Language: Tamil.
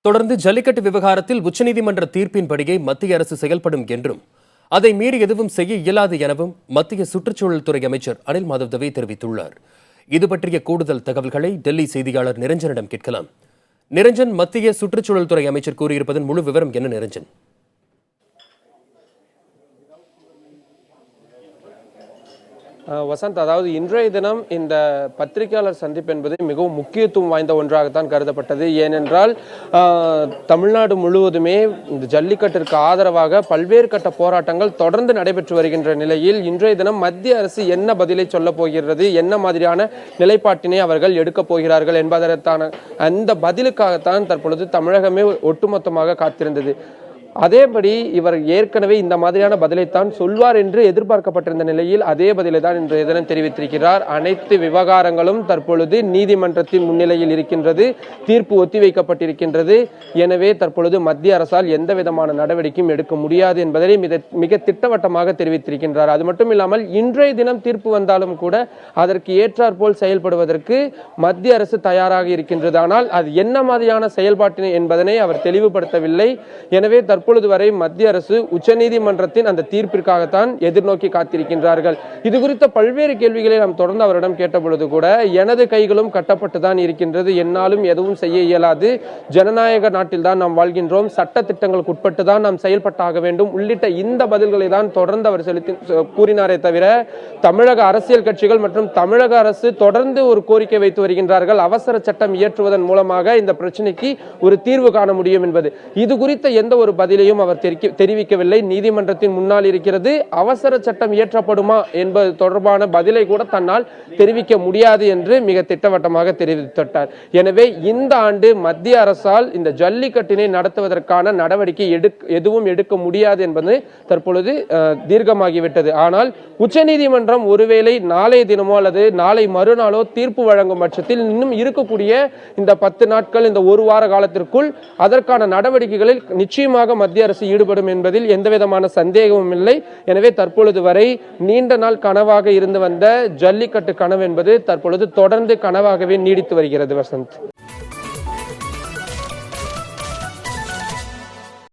தொடர்ந்து ஜல்லிக்கட்டு விவகாரத்தில் உச்சநீதிமன்ற தீர்ப்பின்படியே மத்திய அரசு செயல்படும் என்றும் அதை மீறி எதுவும் செய்ய இயலாது எனவும் மத்திய சுற்றுச்சூழல் துறை அமைச்சர் அனில் மாதவ் தவே தெரிவித்துள்ளார். இது பற்றிய கூடுதல் தகவல்களை டெல்லி செய்தியாளர் நிரஞ்சனிடம் கேட்கலாம். நிரஞ்சன், மத்திய சுற்றுச்சூழல் துறை அமைச்சர் கூறியிருப்பதன் முழு விவரம் என்ன நிரஞ்சன்? வசந்த், அதாவது இன்றைய தினம் இந்த பத்திரிகையாளர் சந்திப்பு என்பது மிகவும் முக்கியத்துவம் வாய்ந்த ஒன்றாகத்தான் கருதப்பட்டது. ஏனென்றால் தமிழ்நாடு முழுவதுமே இந்த ஜல்லிக்கட்டிற்கு ஆதரவாக பல்வேறு கட்ட போராட்டங்கள் தொடர்ந்து நடைபெற்று வருகின்ற நிலையில் இன்றைய தினம் மத்திய அரசு என்ன பதிலை சொல்ல போகிறது, என்ன மாதிரியான நிலைப்பாட்டினை அவர்கள் எடுக்கப் போகிறார்கள் என்பதற்கான அந்த பதிலுக்காகத்தான் தற்பொழுது தமிழகமே ஒட்டுமொத்தமாக காத்திருந்தது. அதேபடி இவர் ஏற்கனவே இந்த மாதிரியான பதிலைத்தான் சொல்வார் என்று எதிர்பார்க்கப்பட்டிருந்த நிலையில் அதே பதிலை தான் இன்றைய தினம் தெரிவித்திருக்கிறார். அனைத்து விவகாரங்களும் தற்பொழுது நீதிமன்றத்தின் முன்னிலையில் இருக்கின்றது, தீர்ப்பு ஒத்திவைக்கப்பட்டிருக்கின்றது. எனவே தற்பொழுது மத்திய அரசால் எந்த விதமான நடவடிக்கையும் எடுக்க முடியாது என்பதை மிக திட்டவட்டமாக தெரிவித்திருக்கின்றார். அது மட்டும் இல்லாமல் இன்றைய தினம் தீர்ப்பு வந்தாலும் கூட அதற்கு ஏற்றாற்போல் செயல்படுவதற்கு மத்திய அரசு தயாராக இருக்கின்றது. ஆனால் அது என்ன மாதிரியான செயல்பாட்டினை என்பதனை அவர் தெளிவுபடுத்தவில்லை. எனவே தற்பொழுது வரை மத்திய அரசு உச்சநீதிமன்றத்தின் அந்த தீர்ப்பிற்காகத்தான் எதிர்நோக்கி காத்திருக்கின்றார்கள். இது குறித்த பல்வேறு கேள்விகளை நாம் தொடர்ந்து அவரிடம் கேட்டபொழுது கூட எனது கைகளும் கட்டப்பட்டுதான் இருக்கின்றது, என்னாலும் எதுவும் செய்ய இயலாது, ஜனநாயக நாட்டில் தான் நாம் வாழ்கின்றோம், சட்ட திட்டங்களுக்கு உட்பட்டு தான் நாம் செயல்பட்டாக வேண்டும் உள்ளிட்ட இந்த பதில்களை தான் தொடர்ந்து அவர் கூறினாரே தவிர தமிழக அரசியல் கட்சிகள் மற்றும் தமிழக அரசு தொடர்ந்து ஒரு கோரிக்கை வைத்து வருகின்றார்கள், அவசர சட்டம் இயற்றுவதன் மூலமாக இந்த பிரச்சனைக்கு ஒரு தீர்வு காண முடியும் என்பது. இது குறித்த எந்த ஒரு பதிலையும் அவர் தெரிவிக்கவில்லை. நீதிமன்றத்தின் முன்னால் இருக்கிறது, அவசர சட்டம் இயற்றப்படுமா என்பது தொடர்பான பதிலை கூட தன்னால் தெரிவிக்க முடியாது என்று மிக திட்டவட்டமாக தெரிவித்தார். எனவே இந்த ஆண்டு மத்திய அரசால் இந்த ஜல்லிக்கட்டினை நடத்துவதற்கான நடவடிக்கை எதுவும் எடுக்க முடியாது என்பது தற்பொழுது தீர்க்கமாகிவிட்டது. ஆனால் உச்சநீதிமன்றம் ஒருவேளை நாளைய தினமோ அல்லது நாளை மறுநாளோ தீர்ப்பு வழங்கும் பட்சத்தில் இன்னும் இருக்கக்கூடிய இந்த 10 நாட்கள், இந்த ஒரு வார காலத்திற்குள் அதற்கான நடவடிக்கைகளில் நிச்சயமாக மத்திய அரசு ஈடுபடும் என்பதில் எந்தவிதமான சந்தேகமும் இல்லை. எனவே தற்பொழுது வரை நீண்ட நாள் கனவாக இருந்து வந்த ஜல்லிக்கட்டு கனவு என்பது தற்பொழுது தொடர்ந்து கனவாகவே நீடித்து வருகிறது. வசந்த்.